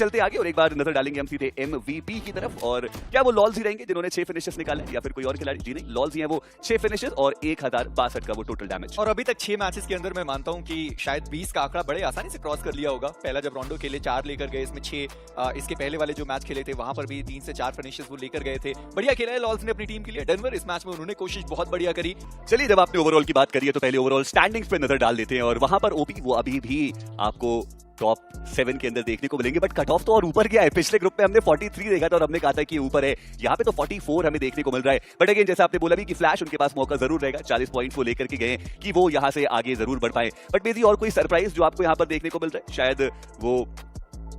चलते आगे और एक बार नजर डालेंगे हम सीधे MVP की तरफ। और क्या वो लॉल्स ही रहेंगे जिन्होंने 6 फिनिशेस निकाले या फिर कोई और खिलाड़ी? जी नहीं, लॉल्स ही हैं वो। 6 फिनिशेस और 1062 का वो टोटल डैमेज। और अभी तक 6 मैचेस के अंदर मैं मानता हूं कि शायद 20 का आंकड़ा बड़े आसानी से क्रॉस कर लिया होगा। पहला जब रोंडो खेले 4 लेकर गए, इसमें 6। इसके पहले वाले जो मैच खेले थे वहां पर भी 3 से 4 फिनिशेस वो लेकर गए थे। बढ़िया खेला है लॉल्स ने अपनी टीम के लिए। डेनवर इस मैच में उन्होंने कोशिश बहुत बढ़िया करी। चलिए, जब आपने ओवरऑल की बात करी है तो पहले ओवरऑल स्टैंडिंग्स पे नजर डाल देते हैं। और वहां पर ओपी वो अभी भी आपको टॉप 7 के अंदर देखने को मिलेंगे, बट कट ऑफ तो और ऊपर गया है। पिछले ग्रुप में हमने 43 देखा था और हमने कहा था कि ऊपर है, यहाँ पे तो 44 हमें देखने को मिल रहा है। बट अगेन, जैसा आपने बोला भी कि फ्लैश उनके पास मौका जरूर रहेगा, 40 पॉइंट्स वो लेकर के गए कि वो यहाँ से आगे जरूर बढ़ पाए। बट मेरी और कोई सरप्राइज जो आपको यहाँ पर देखने को मिल रहा है, शायद वो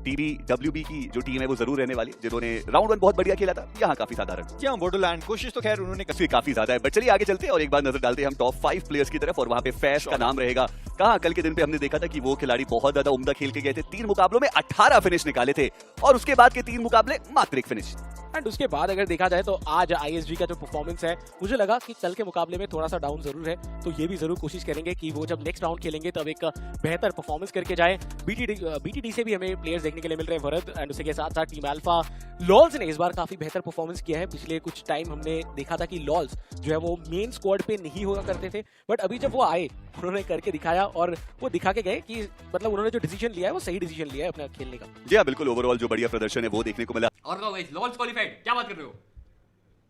TBWB की जो टीम है वो जरूर रहने वाली, जिन्होंने राउंड 1 बहुत बढ़िया खेला था। यहाँ काफी साधारण, क्या बोडोलैंड कोशिश तो खैर उन्होंने काफी ज्यादा है। बट चलिए आगे चलते हैं और एक बार नजर डालते हैं हम टॉप 5 प्लेयर्स की तरफ। और वहां पे फैश का नाम रहेगा। कहा कल के दिन पे हमने देखा था कि वो खिलाड़ी बहुत ज्यादा उम्दा खेल के गए थे। 3 मुकाबलों में 18 फिनिश निकाले थे और उसके बाद के 3 मुकाबले मात्र 1 फिनिश। एंड उसके बाद अगर देखा जाए तो आज ISG का जो परफॉर्मेंस है, मुझे लगा कि कल के मुकाबले में थोड़ा सा डाउन जरूर है। तो ये भी जरूर कोशिश करेंगे कि वो जब नेक्स्ट राउंड खेलेंगे तब एक बेहतर परफॉर्मेंस करके जाए। BTD से भी हमें प्लेयर्स देखने के लिए मिल रहे हैं, वरद। एंड उसके साथ साथ टीम अल्फा लॉल्स ने इस बार काफी बेहतर परफॉर्मेंस किया है। पिछले कुछ टाइम हमने देखा था कि लॉल्स जो है वो मेन स्क्वाड पे नहीं हुआ करते थे, बट अभी जब वो आए उन्होंने करके दिखाया और वो दिखा के गए कि मतलब उन्होंने जो डिसीजन लिया है वो सही डिसीजन लिया है अपना खेलने का। जी हाँ, बिल्कुल। ओवरऑल जो बढ़िया प्रदर्शन है वो देखने को मिला। और लॉल्स क्वालिफाइड, क्या बात कर रहे हो?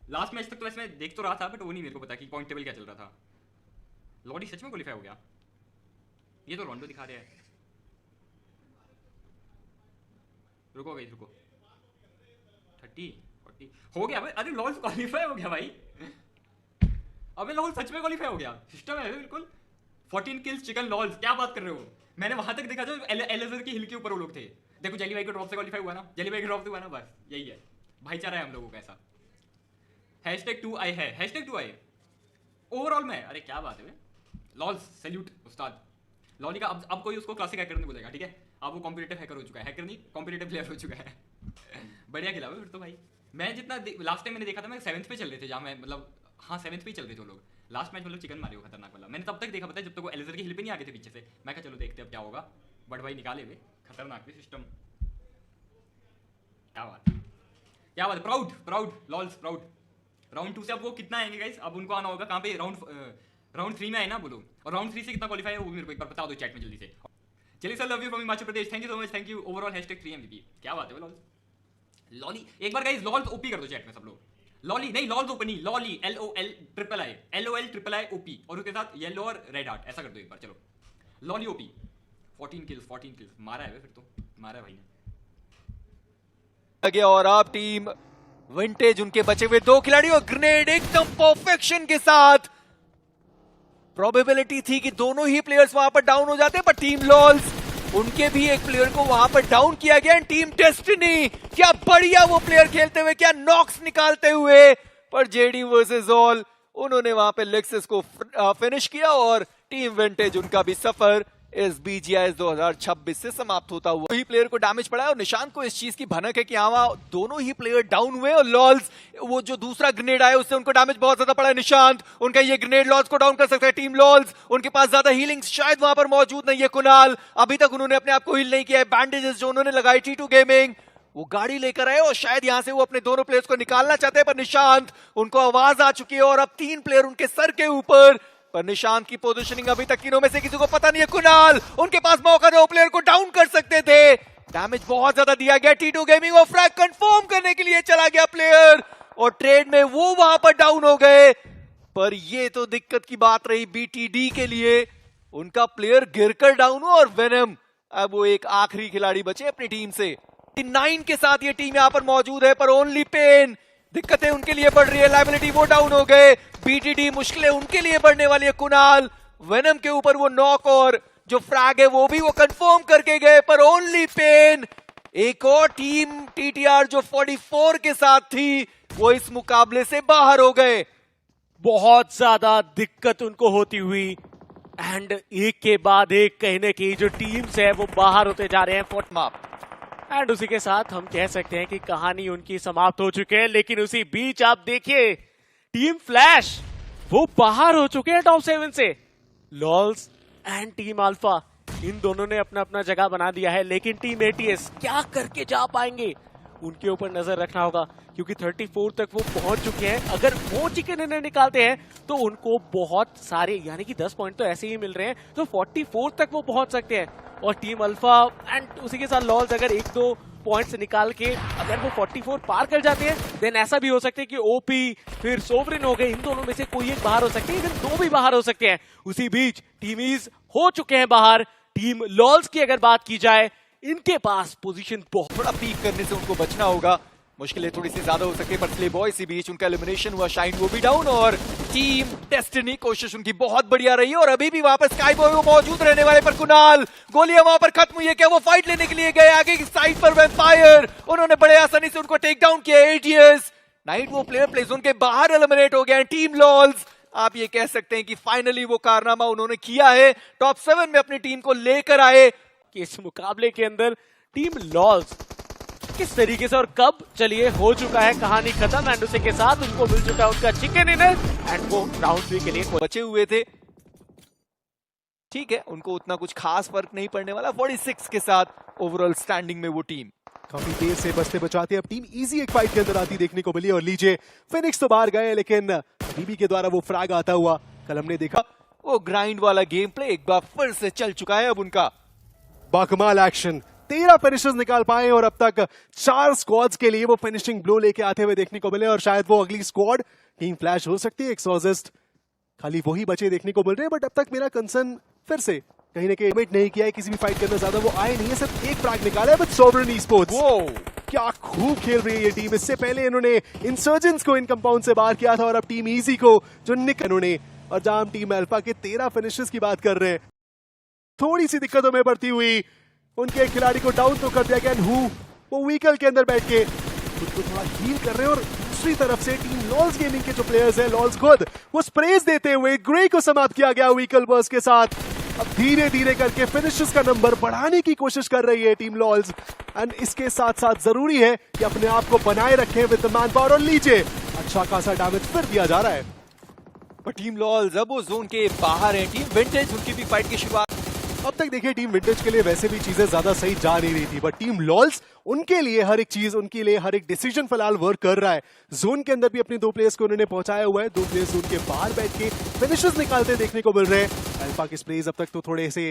लास्ट मैच तक तो वैसे मैं देख तो रहा था, बट वो नहीं मेरे को पता कि पॉइंट टेबल क्या चल रहा था। लॉडी सच में क्वालिफाई हो गया? ये तो रोंडो दिखा रहे हैं। रुको गाइस, रुको। 30 40 हो गया भाई। अरे लॉल्स क्वालिफाई हो गया भाई। अबे लॉल्स सच में क्वालिफाई हो गया। सिस्टम है बिल्कुल। 14 किल्स चिकन लॉल्स, क्या बात कर रहे हो? मैंने वहां तक देखा जो एलेजर की हिल के ऊपर वो लोग थे। देखो जेली भाई को ड्रॉप से क्वालिफाई हुआ ना, जेली भाई के ड्रॉप से हुआ ना, बस यही है भाईचारा है हम लोगों का ऐसा। #2i है, #2i ओवरऑल में। अरे क्या बात है लॉल्स, सैल्यूट उस्ताद। लॉली का अब कोई उसको क्लासिक हैकर नहीं बोलेगा, ठीक है? अब वो कॉम्पिटिटिव हैकर हो चुका है, हैकर नहीं कॉम्पिटिटिव प्लेयर हो चुका है। बढ़िया खिला फिर तो भाई। मैं जितना लास्ट टाइम मैंने देखा था, मैं 7th पे चल रहे थे, जहाँ मैं मतलब हाँ 7th पे ही चल रहे थे वो लोग। लास्ट मैच मतलब चिकन मारे हो खतरनाक वाला। मैंने तब तक देखा, पता है, जब तक वो एलेजर की हिल पे नहीं आगे थे पीछे से। मैं कहा चलो देखते अब क्या होगा, बट भाई निकाले हुए खतरनाक भी सिस्टम। क्या बात, क्या बात। Proud lols, proud. राउंड 2 से अब वो कितना आएंगे गाइस? अब उनको आना होगा कहाँ पे? राउंड 3 में आए ना बोलो। और राउंड 3 से कितना क्वालिफाई है वो भी मेरे को एक बार बता दो चैट में जल्दी से। चलिए sir, love you from Himachal Pradesh, thank you so much, thank you. Overall #3MVP, क्या बात है लॉल्स। लॉली एक बार गाइस लॉल्स ओपी कर दो चैट में सब लोग। लॉली नहीं, लॉल्स ओपन नहीं, लॉली LOL OP और उसके साथ येलो और रेड हार्ट, ऐसा कर दो एक बार। चलो लॉली OP 14 किल्स मारा है फिर तो, मारा है भाई ने। गया और अब टीम विंटेज उनके बचे हुए 2 खिलाड़ी और ग्रेनेड एकदम परफेक्शन के साथ। प्रोबेबिलिटी थी कि दोनों ही प्लेयर्स वहां पर डाउन हो जाते, पर टीम लॉल्स उनके भी एक प्लेयर को वहां पर डाउन किया गया। टीम डेस्टिनी क्या बढ़िया वो प्लेयर खेलते हुए, क्या नॉक्स निकालते हुए, पर JD वर्सेस ऑल उन्होंने वहां पे लेक्सिस को फिनिश किया और टीम विंटेज उनका भी सफर इस BGIS 2026 से समाप्त होता हुआ। ही प्लेयर को डैमेज पड़ा है और निशांत को इस चीज की भनक है कि हाँ दोनों ही प्लेयर डाउन हुए और लॉल्स वो जो दूसरा ग्रेनेड आया उससे उनको डैमेज बहुत ज्यादा पड़ा है। निशांत उनका ये ग्रेनेड लॉल्स को डाउन कर सकता है। टीम लॉल्स उनके पास ज्यादा हीलिंग शायद वहां पर मौजूद नहीं है। कुणाल अभी तक उन्होंने अपने आप को हील नहीं किया है। बैंडेजेस जो उन्होंने लगाई T2 गेमिंग वो गाड़ी लेकर आए और शायद यहां से वो अपने दोनों प्लेयर्स को निकालना चाहते हैं, पर निशांत उनको आवाज आ चुकी है और अब 3 प्लेयर उनके सर के ऊपर। पर निशांत की पोजीशनिंग अभी तक तीनों में से किसी को पता नहीं है। कुणाल उनके पास मौका था, प्लेयर को डाउन कर सकते थे। डैमेज बहुत ज्यादा दिया गया। T2 गेमिंग और फ्रैग कंफर्म करने के लिए चला गया प्लेयर और ट्रेड में वो वहां पर डाउन हो गए। पर ये तो दिक्कत की बात रही BTD के लिए, उनका प्लेयर गिरकर डाउन हुआ और वेनम अब वो एक आखिरी खिलाड़ी बचे अपनी टीम से। 9 के साथ ये टीम यहां पर मौजूद है, पर ओनली पेन दिक्कतें उनके लिए बढ़ रही है। लाइबिलिटी वो डाउन हो गए। BTD मुश्किलें उनके लिए बढ़ने वाली है। कुणाल वेनम के ऊपर वो नॉक और जो फ्रैग है वो भी वो कंफर्म करके गए, पर ओनली पेन एक और टीम TTR जो 44 के साथ थी वो इस मुकाबले से बाहर हो गए। बहुत ज्यादा दिक्कत उनको होती हुई एंड एक के बाद एक कहने की जो टीम्स है वो बाहर होते जा रहे हैं फोटमाप। एंड उसी के साथ हम कह सकते हैं कि कहानी उनकी समाप्त हो चुकी है। लेकिन उसी बीच आप देखिए टीम फ्लैश वो बाहर हो चुके हैं टॉप 7 से। लॉल्स एंड टीम अल्फा इन दोनों ने अपना अपना जगह बना दिया है, लेकिन टीम एटीएस क्या करके जा पाएंगे उनके ऊपर नजर रखना होगा, क्योंकि 34 तक वो पहुंच चुके हैं। अगर वो चिकन इन्हें निकालते हैं तो उनको बहुत सारे यानी कि 10 पॉइंट तो ऐसे ही मिल रहे हैं, तो 44 तक वो पहुंच सकते हैं। और टीम अल्फा एंड उसी के साथ लॉल्स अगर 1-2 पॉइंट्स निकाल के अगर वो 44 पार कर जाते हैं, देन ऐसा भी हो सकता है कि ओपी फिर सोवरेन हो गए, इन दोनों में से कोई एक बाहर हो सकते हैं, इवन 2 भी बाहर हो सकते हैं। उसी बीच टीमीज हो चुके हैं बाहर। टीम लॉल्स की अगर बात की जाए, इनके पास पोजीशन बहुत थोड़ा पीक करने से उनको बचना होगा, मुश्किलें थोड़ी सी ज्यादा हो सकती है, पर स्ले बॉय इसी बीच उनका एलिमिनेशन हुआ, शाइन वो भी डाउन, और टीम डेस्टिनी कोशिश उनकी बहुत बढ़िया रही है, और अभी भी वहां पर स्काई बॉय वो मौजूद रहने वाले, पर कुणाल गोलियां वहां पर खत्म हुई है क्या? वो फाइट लेने के लिए गए आगे की साइड पर, वैम्पायर उन्होंने बड़े आसानी से उनको टेक डाउन किया। एटीएस नाइट वो प्लेयर प्ले जोन के बाहर एलिमिनेट हो गए। टीम लॉल्स आप ये कह सकते हैं कि फाइनली वो कारनामा उन्होंने किया है, टॉप 7 में अपनी टीम को लेकर आए। कि इस मुकाबले के अंदर टीम लॉल्स किस तरीके से और कब चलिए हो चुका है कहानी खत्म, एंड उसी के साथ उनको मिल चुका है उनका चिकन डिनर, एंड वो राउंड 3 के लिए बचे हुए थे। ठीक है, उनको उतना कुछ खास फर्क नहीं पड़ने वाला। 46 के साथ ओवरऑल स्टैंडिंग में वो टीम काफी देर से बचते बचाते अब टीम इजी एक फाइट के अंदर आती देखने को मिली। और लीजिए फिनिक्स तो बाहर गए, लेकिन बीबी के द्वारा वो फ्रैग आता हुआ कल हमने देखा। वो ग्राइंड वाला गेम प्ले एक बार फिर से चल चुका है अब उनका। बाकमाल एक्शन, 13 फिनिशर्स निकाल पाए और अब तक 4 स्क्वाड्स के लिए वो फिनिशिंग ब्लो लेके आते हुए देखने को मिले। और शायद वो अगली स्क्वाड टीम फ्लैश हो सकती है। एक्सॉसिस्ट खाली वही बचे देखने को मिल रहे हैं, बट अब तक मेरा कंसर्न फिर से कहीं ना कहीं नहीं किया है किसी भी फाइट के अंदर, ज्यादा वो आए नहीं है, सिर्फ एक फ्रैग निकाला है। बट सोवरेन ई-स्पोर्ट्स क्या खूब खेल रही है ये टीम। इससे पहले इन्होंने इंसर्जेंट्स को इन कंपाउंड से बाहर किया था, और अब टीम इजी को जो इन्होंने, और जहां हम टीम अल्फा के 13 फिनिशर्स की बात कर रहे हैं, थोड़ी सी दिक्कतों में पड़ती हुई उनके खिलाड़ी को डाउन तो कर दिया गया। वो व्हीकल के अंदर बैठ के खुद को थोड़ा हील कर रहे हैं। और दूसरी तरफ से टीम लॉल्स गेमिंग के जो प्लेयर्स हैं, लॉल्स खुद वो स्प्रेज देते हुए ग्रे को समाप्त किया गया व्हीकल बर्स्ट के साथ। अब धीरे धीरे करके फिनिशर्स का नंबर बढ़ाने की कोशिश कर रही है टीम लॉल्स, एंड इसके साथ साथ जरूरी है कि अपने आप को बनाए रखें विद द मैन पावर। और लीजिए अच्छा खासा डैमेज फिर दिया जा रहा है। पर टीम लॉल्स अब वो जोन के बाहर है। टीम विंटेज उनकी भी फाइट की शुरुआत। अब तक देखिए टीम विंटेज के लिए वैसे भी चीजें ज्यादा सही जा नहीं रही थी, बट टीम लॉल्स उनके लिए हर एक चीज, उनके लिए हर एक डिसीजन फिलहाल वर्क कर रहा है। जोन के अंदर भी अपने 2 प्लेयर्स को उन्होंने पहुंचाया हुआ है, 2 प्लेयर्स जोन के बाहर बैठ के फिनिशर्स निकालते देखने को मिल रहे हैं। अल्फा के स्प्रेज अब तक तो थोड़े से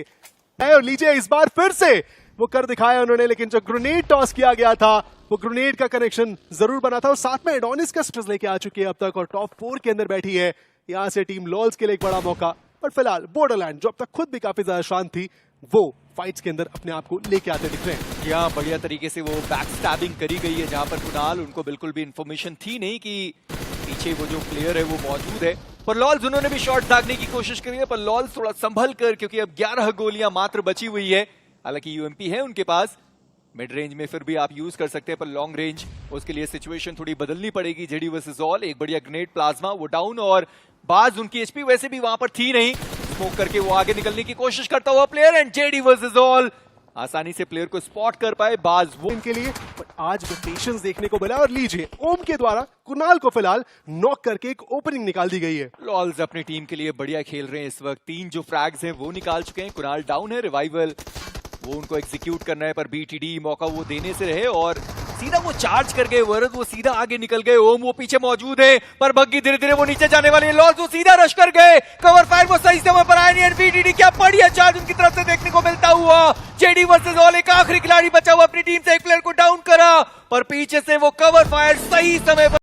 है, और लीजिए इस बार फिर से वो कर दिखाया उन्होंने, लेकिन जो ग्रेनेड टॉस किया गया था वो ग्रेनेड का कनेक्शन जरूर बना था। और साथ में एडोनिस का स्ट्रेस लेके आ चुकी है अब तक, और टॉप 4 के अंदर बैठी है। यहाँ से टीम लॉल्स के लिए एक बड़ा मौका, बट फिलहाल बॉर्डरलैंड जो अब तक खुद भी काफी ज्यादा शांत थी, वो फाइट्स के अंदर अपने आप को लेके आते दिख रहे हैं। यहाँ बढ़िया तरीके से वो बैक स्टैबिंग करी गई है, जहां पर कुणाल उनको बिल्कुल भी इंफॉर्मेशन थी नहीं कि पीछे वो जो प्लेयर है वो मौजूद है। पर लॉल्स उन्होंने भी शॉट दागने की कोशिश करी है, पर लॉल्स थोड़ा संभल कर, क्योंकि अब 11 गोलियां मात्र बची हुई है। हालांकि यूएमपी है उनके पास, मिड रेंज में फिर भी आप यूज कर सकते हैं, पर लॉन्ग रेंज उसके लिए सिचुएशन थोड़ी बदलनी पड़ेगी। जेडी वर्सेस ऑल, एक बढ़िया ग्रेनेड प्लाज्मा, वो डाउन, और बाज उनकी एचपी वैसे भी वहां पर थी नहीं, स्मोक करके वो आगे निकलने की कोशिश करता हुआ player, and JD versus all आसानी से प्लेयर को स्पॉट कर पाए बाज वो इनके लिए। बट आज रोटेशंस देखने को मिला, और लीजिए ओम के द्वारा कुणाल को फिलहाल नॉक करके एक ओपनिंग निकाल दी गई है। लॉल्स अपनी टीम के लिए बढ़िया खेल रहे हैं इस वक्त। 3 जो फ्रैग्स हैं वो निकाल चुके हैं। कुणाल डाउन है, रिवाइवल वो उनको एग्जीक्यूट करना है, पर बीटीडी मौका वो देने से रहे, और सीधा वो चार्ज कर गए वरद, वो सीधा आगे निकल गए। ओम वो पीछे मौजूद है, पर बग्गी धीरे धीरे वो नीचे जाने वाली है। लॉल्स वो सीधा रश कर गए, कवर फायर वो सही समय पर आया नहीं। बीटीडी क्या बढ़िया चार्ज उनकी तरफ से देखने को मिलता हुआ। जेडी वर्सेस ऑल, एक आखिरी खिलाड़ी बचा हुआ अपनी टीम से, एक प्लेयर को डाउन करा, पर पीछे से वो कवर फायर सही समय पर